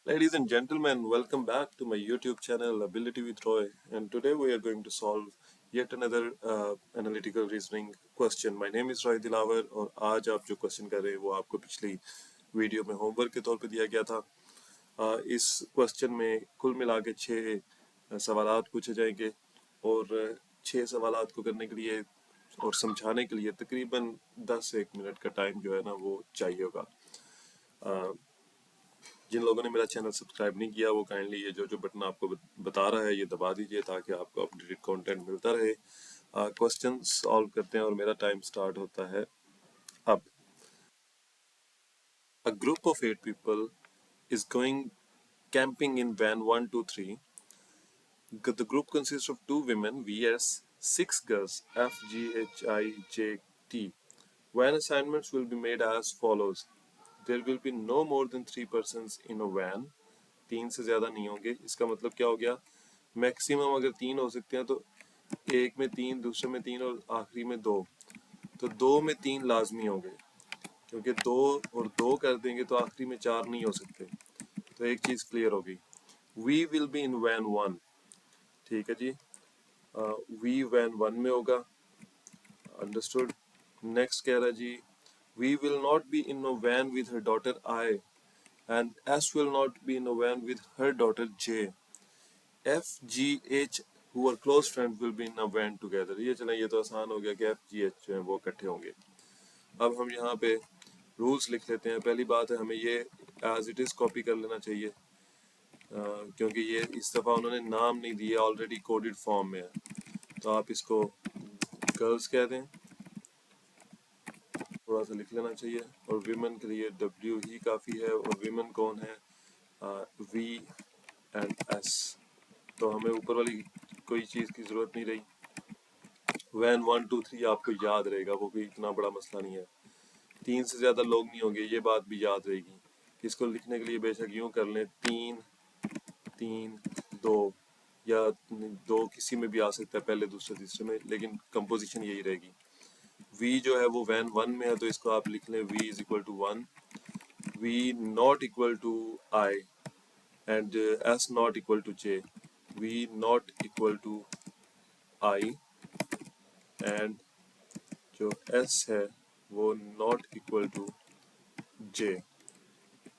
Ladies and gentlemen, welcome back to my YouTube channel Ability with Roy, and today we are going to solve yet another analytical reasoning question. My name is Roy Dilaवर और आज आप जो question कर रहे हैं वो आपको पिछली वीडियो में होमवर्क के तौर पे दिया गया था। इस क्वेश्चन में कुल मिला के 6 सवालात पूछे जाएंगे और 6 सवालात को करने के लिए और समझाने के लिए तकरीबन 10 से 1 मिनट का टाइम जो है ना वो चाहिए होगा। जिन लोगों ने मेरा चैनल सब्सक्राइब नहीं किया वो काइंडली ये जो बटन आपको बता रहा है ये दबा दीजिए ताकि आपको अपडेटेड कंटेंट मिलता रहे। क्वेश्चन सॉल्व करते हैं और मेरा टाइम स्टार्ट होता है अब। A group of 8 people is going camping in van 123. The group consists of 2 women vs 6 girls F G H I J T. Van assignments will be made as follows. There will be no more than 3 persons in a van. 3 से ज्यादा नहीं होंगे। इसका मतलब क्या हो गया, maximum अगर 3 हो सकते हैं तो एक में 3, दूसरे में 3 और आखिरी में 2, तो 2 में 3 लाजमी होंगे क्योंकि 2 और 2 कर देंगे तो आखिरी में 4 नहीं हो सकते। तो एक चीज क्लियर हो गई। We will be in van 1, ठीक है जी। वी वैन 1 में होगा, अंडरस्टूड। नेक्स्ट कह रहा है जी, we will not be in a van with her daughter I and S will not be in a van with her daughter J. F G H who are close friends will be in a van together। ये चला, ये तो आसान हो गया कि F G H जो है वो इकट्ठे होंगे। अब हम यहाँ पे रूल्स लिख लेते हैं। पहली बात है, हमें ये एज इट इज कॉपी कर लेना चाहिए क्योंकि ये इस दफ़ा उन्होंने नाम नहीं दिया, ऑलरेडी कोडेड फॉर्म में है। तो आप इसको गर्ल्स कह दें, थोड़ा सा लिख लेना चाहिए। और विमेन के लिए डब्ल्यू ही काफ़ी है। और विमेन कौन है, वी एंड एस। तो हमें ऊपर वाली कोई चीज़ की ज़रूरत नहीं रही। वैन 1 2 3 आपको याद रहेगा, वो भी इतना बड़ा मसला नहीं है। 3 से ज़्यादा लोग नहीं होंगे, ये बात भी याद रहेगी। इसको लिखने के लिए बेशक यूँ कर लें, 3 3 2, या 2 किसी में भी आ सकता है, पहले दूसरे तीसरे में, लेकिन कंपोजिशन यही रहेगी। v जो है वो वैन 1 में है तो इसको आप लिख लें v is equal to 1, v not equal to i and s not equal to j। v not equal to i and जो s है वो नॉट इक्वल टू j,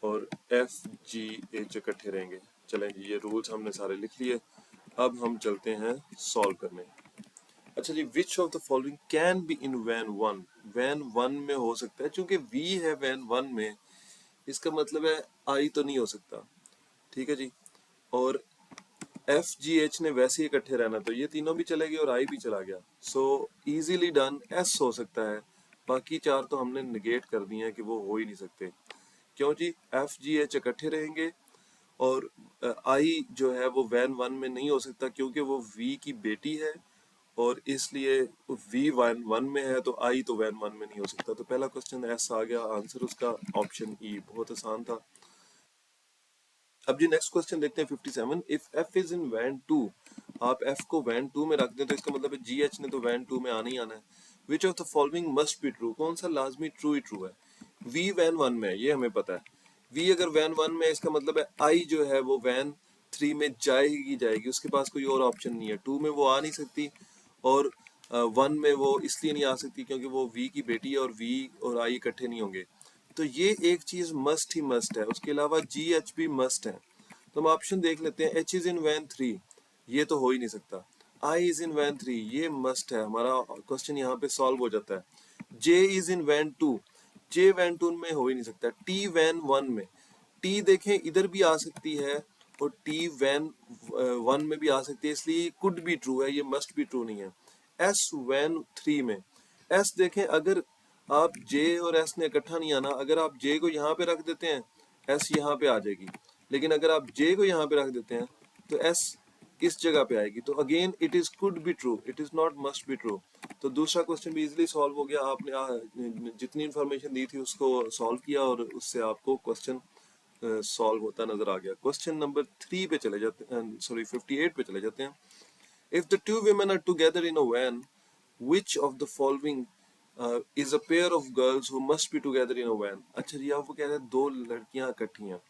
और एफ जी एच इकट्ठे रहेंगे। चलें जी, ये रूल्स हमने सारे लिख लिए। अब हम चलते हैं सॉल्व करने। अच्छा जी, which of the following can be in van 1। Van 1 में हो सकता है, चूंकि वी है वैन 1 में, इसका मतलब है आई तो नहीं हो सकता, ठीक है जी। और एफ जी एच ने वैसे ही इकट्ठे रहना, तो ये तीनों भी चले गए और आई भी चला गया। सो इजीली डन, एस हो सकता है। बाकी 4 तो हमने निगेट कर दिए हैं कि वो हो ही नहीं सकते। क्यों जी, एफ जी एच इकट्ठे रहेंगे और आई जो है वो वैन 1 में नहीं हो सकता क्योंकि वो वी की बेटी है, और इसलिए वी वैन 1 में है तो आई तो वैन 1 में नहीं हो सकता। तो पहला क्वेश्चन एस आ गया, आंसर उसका ऑप्शन ई, बहुत आसान था। अब जी नेक्स्ट क्वेश्चन देखते हैं 57। If F is in van 2, आप एफ को वैन 2 में रख दें तो इसका मतलब है जी एच ने तो वैन 2 में आना ही आना है। विच of the following must be true, कौन सा लाजमी ट्रू ही ट्रू है। वी वैन 1 में है, ये हमें पता है। वी अगर वैन 1 में है इसका मतलब है आई जो है वो वैन 3 में जाएगी जाएगी, उसके पास कोई और ऑप्शन नहीं है। 2 में वो आ नहीं सकती और 1 में वो इसलिए नहीं आ सकती क्योंकि वो वी की बेटी है और वी और आई इकट्ठे नहीं होंगे। तो ये एक चीज मस्ट ही मस्ट है, उसके अलावा जी एच भी मस्ट है। तो हम ऑप्शन देख लेते हैं। एच इज इन वैन 3, ये तो हो ही नहीं सकता। आई इज इन वैन 3, ये मस्ट है, हमारा क्वेश्चन यहाँ पे सॉल्व हो जाता है। J is in van 2, J van 2 में हो ही नहीं सकता। टी वैन 1 में, टी देखें इधर भी आ सकती है और टी वैन 1 में भी आ सकती है, इसलिए कुड बी ट्रू है, ये मस्ट बी ट्रू नहीं है। एस वैन 3 में, एस देखें अगर आप जे और एस ने इकट्ठा नहीं आना, अगर आप जे को यहाँ पे रख देते हैं एस यहाँ पे आ जाएगी, लेकिन अगर आप जे को यहाँ पे रख देते हैं तो एस इस जगह पे आएगी। तो again it is could be true, it is not must be true. तो दूसरा क्वेश्चन भी इजीली सॉल्व हो गया। आपने जितनी इंफॉर्मेशन दी थी उसको सॉल्व किया और उससे आपको क्वेश्चन सॉल्व होता नजर आ गया। क्वेश्चन नंबर 3 पे चले जाते हैं, सॉरी 58 पे चले जाते हैं। If the two women are together in a van, which of the following is a pair of girls who must be together in a van। अच्छा जी, आप वो कह रहे हैं दो लड़कियां इकट्ठी हैं।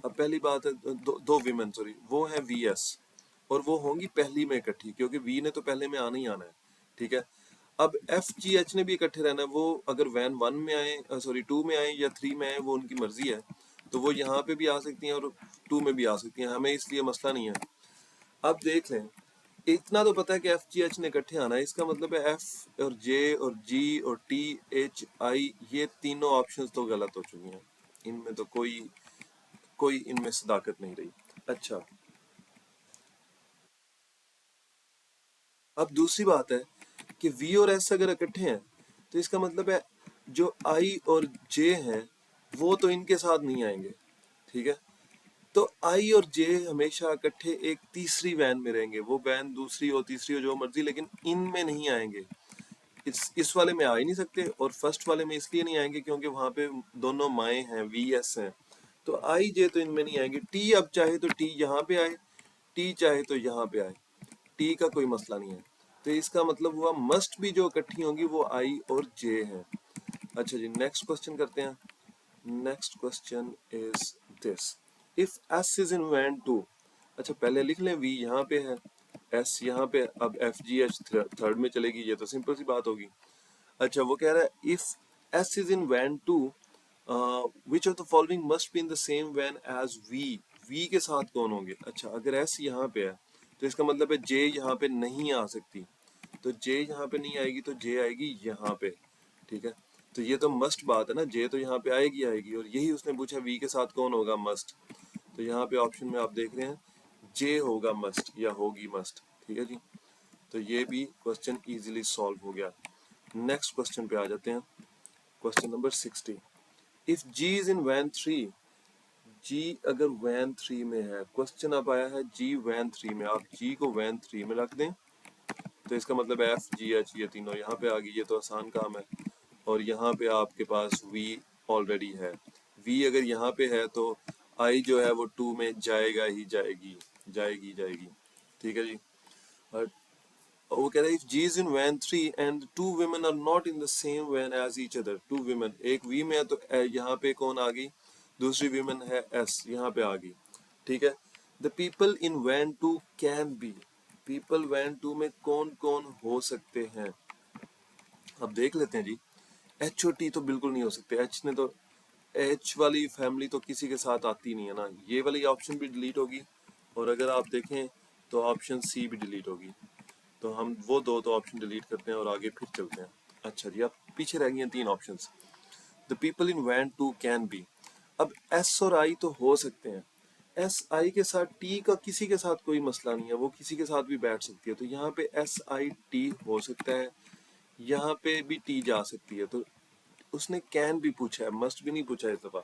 अब पहली बात है दो विमेन सॉरी वो है वी एस और वो होंगी पहली में इकट्ठी क्योंकि वी ने तो पहले में आना ही आना है, ठीक है। अब एफ जी एच ने भी इकट्ठे रहना है, वो अगर वैन 1 में आए सॉरी 2 में आए या 3 में आए वो उनकी मर्जी है, तो वो यहाँ पे भी आ सकती हैं और 2 में भी आ सकती हैं, हमें इसलिए मसला नहीं है। अब देख लें, इतना तो पता है कि एफ जी एच ने इकट्ठे आना है, इसका मतलब है एफ और जे और जी और टी एच आई ये तीनों ऑप्शंस तो गलत हो चुकी हैं, इनमें तो कोई कोई इनमें सदाकत नहीं रही। अच्छा, अब दूसरी बात है कि वी और एस अगर इकट्ठे हैं तो इसका मतलब है जो आई और जे हैं वो तो इनके साथ नहीं आएंगे, ठीक है। तो आई और जे हमेशा इकट्ठे एक तीसरी वैन में रहेंगे, वो वैन दूसरी हो तीसरी हो जो मर्जी, लेकिन इनमें नहीं आएंगे। इस वाले में आ ही नहीं सकते और फर्स्ट वाले में इसलिए नहीं आएंगे क्योंकि वहां पे दोनों माए हैं, वी एस हैं, तो आई जे तो इनमें नहीं आएंगे। टी अब चाहे तो टी यहाँ पे आए, टी चाहे तो यहाँ पे आए, टी का कोई मसला नहीं है। तो इसका मतलब हुआ मस्ट भी जो इकट्ठी होंगी वो आई और जे हैं। अच्छा जी, नेक्स्ट क्वेश्चन करते हैं। Next question is this, if S is in van two, अच्छा पहले लिख लें वी यहाँ पे है, एस यहाँ पे, अब एफ जी एच थर्ड में चलेगी, ये तो सिंपल सी बात होगी। अच्छा वो कह रहा है if S is in van two which of the following must be in the same van as V, V के साथ कौन होंगे। अच्छा अगर एस यहाँ पे है तो इसका मतलब है जे यहाँ पे नहीं आ सकती, तो जे यहाँ पे नहीं आएगी तो जे आएगी यहाँ पे, ठीक है। तो ये तो मस्ट बात है ना, जे तो यहाँ पे आएगी आएगी, और यही उसने पूछा वी के साथ कौन होगा मस्ट, तो यहाँ पे ऑप्शन में आप देख रहे हैं जे होगा मस्ट या होगी मस्ट, ठीक है जी। तो ये भी क्वेश्चन इजीली सॉल्व हो गया। नेक्स्ट क्वेश्चन पे आ जाते हैं, question number 60, if G is in van 3, G अगर वैन 3 में है, क्वेश्चन अब आया है जी वैन 3 में, आप जी को वैन 3 में रख दें तो इसका मतलब एफ जी एच ये तीनों यहाँ पे आ गई, ये तो आसान काम है। और यहाँ पे आपके पास वी ऑलरेडी है, वी अगर यहाँ पे है तो आई जो है वो 2 में जाएगा ही जाएगी, जाएगी, ठीक है जी। और वो कह रहा है if G is in van 3 and two women are not in the same van as each other, two women एक वी में है तो यहाँ पे कौन आ गई, दूसरी वुमेन है एस यहाँ पे आ गई, ठीक है। The people in van 2 can be, people van 2 में कौन कौन हो सकते हैं। अब देख लेते हैं जी, एच और टी तो बिल्कुल नहीं हो सकते, एच ने तो, एच वाली फैमिली तो किसी के साथ आती नहीं है ना, ये वाली ऑप्शन भी डिलीट होगी, और अगर आप देखें तो ऑप्शन सी भी डिलीट होगी, तो हम वो दो तो ऑप्शन डिलीट करते हैं और आगे फिर चलते हैं। अच्छा जी, अब पीछे रह गई हैं 3 options. The people in van 2 can be, अब एस और आई तो हो सकते हैं, एस आई के साथ टी का किसी के साथ कोई मसला नहीं है, वो किसी के साथ भी बैठ सकती है, तो यहाँ पे एस आई टी हो सकता है, यहाँ पे भी टी जा सकती है, तो उसने कैन भी पूछा है, मस्ट भी नहीं पूछा इस दफा।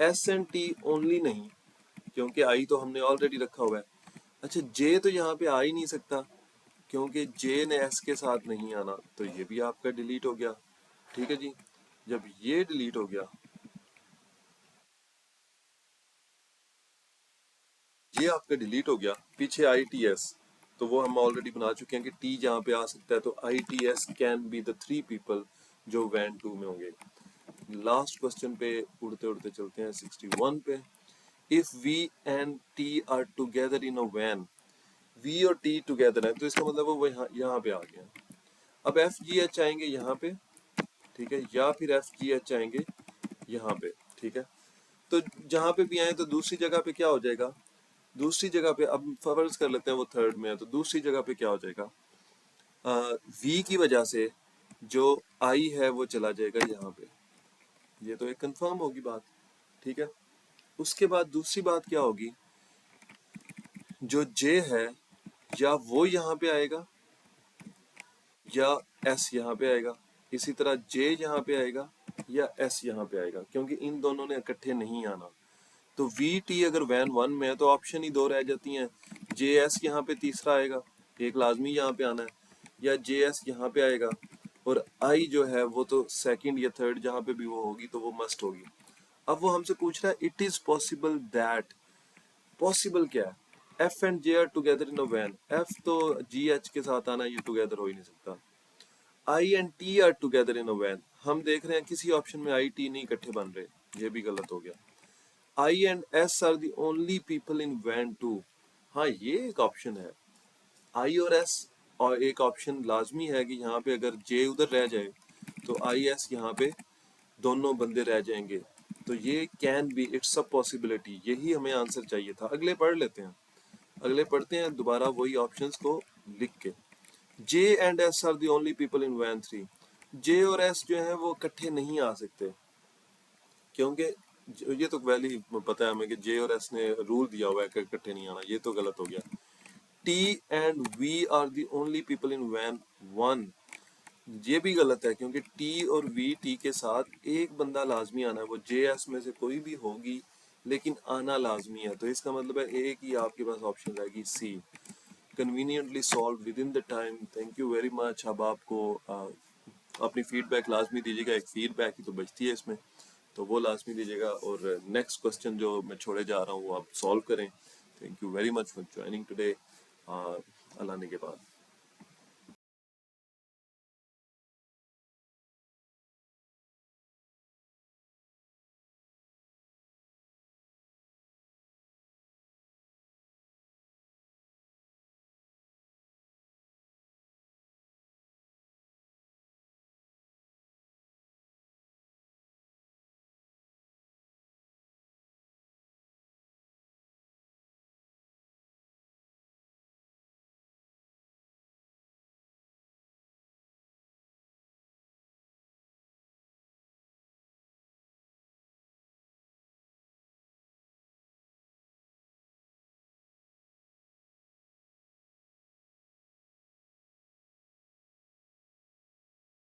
एस एंड टी ओनली नहीं, क्योंकि आई तो हमने ऑलरेडी रखा हुआ है। अच्छा जे तो यहाँ पे आ ही नहीं सकता क्योंकि जे ने एस के साथ नहीं आना, तो ये भी आपका डिलीट हो गया, ठीक है जी। जब ये डिलीट हो गया, ये आपका डिलीट हो गया, पीछे आई टी एस तो वो हम ऑलरेडी बना चुके हैं कि टी जहाँ पे आ सकता है, तो I T S can be the 3 people जो वैन 2 में होंगे। लास्ट क्वेश्चन पे उड़ते उड़ते चलते हैं 61 पे, if V and T are together in a van, V और टी टुगेदर है तो इसका मतलब वो यहाँ पे आ गया। अब एफ जी एच आएंगे यहाँ पे, ठीक है, या फिर एफ जी एच आएंगे यहाँ पे, ठीक है। तो जहां पे भी आए तो दूसरी जगह पे क्या हो जाएगा, दूसरी जगह पे अब फर्ज कर लेते हैं वो थर्ड में है, तो दूसरी जगह पे क्या हो जाएगा, वी की वजह से जो आई है वो चला जाएगा यहाँ पे, ये तो एक कंफर्म होगी बात, ठीक है। उसके बाद दूसरी बात क्या होगी, जो जे है या वो यहाँ पे आएगा या एस यहाँ पे आएगा, इसी तरह जे यहाँ पे आएगा या एस यहाँ पे आएगा, क्योंकि इन दोनों ने इकट्ठे नहीं आना। तो वी टी अगर वैन 1 में है तो ऑप्शन ही 2 रह जाती हैं, जे एस यहाँ पे तीसरा आएगा, एक लाजमी यहाँ पे आना है, या जे एस यहाँ पे आएगा, और आई जो है वो तो सेकंड या थर्ड जहाँ पे भी वो होगी तो वो मस्ट होगी। अब वो हमसे पूछ रहा है it is possible that, possible क्या है, F and J are together in a van, F तो जी एच के साथ आना, ये टुगेदर हो ही नहीं सकता। I and T are together in a van, हम देख रहे हैं किसी ऑप्शन में आई टी नहीं इकट्ठे बन रहे, ये भी गलत हो गया। I and S are the only people in van 2। हाँ ये एक ऑप्शन है, I और S, और एक ऑप्शन लाजमी है कि यहाँ पे अगर J उधर रह जाए तो I S यहाँ पे दोनों बंदे रह जाएंगे। तो ये can be, it's a possibility, यही हमें आंसर चाहिए था। अगले पढ़ लेते हैं, अगले पढ़ते हैं दोबारा वही ऑप्शंस को लिख के। J and S are the only people in van 3। J और S जो है वो इकट्ठे नहीं आ सकते, क्योंकि ये तो पहले ही पता है हमें कि J और S ने रूल दिया हुआ है कि इकट्ठे नहीं आना, ये तो गलत हो गया। T and V are the only people in van 1, ये भी गलत है, क्योंकि T और V, T के साथ एक बंदा लाजमी आना है, वो JS में से कोई भी होगी लेकिन आना लाजमी है। तो इसका मतलब है एक ही आपके पास ऑप्शन रहेगी C, conveniently solve with in the time. Thank you very much. अब आपको अपनी फीडबैक लाजमी दीजिएगा, एक फीडबैक ही तो बचती है इसमें, तो वो लाजमी दीजिएगा। और नेक्स्ट क्वेश्चन जो मैं छोड़े जा रहा हूँ वो आप सॉल्व करें। Thank you very much for joining today. अल्लाह ने के बाद।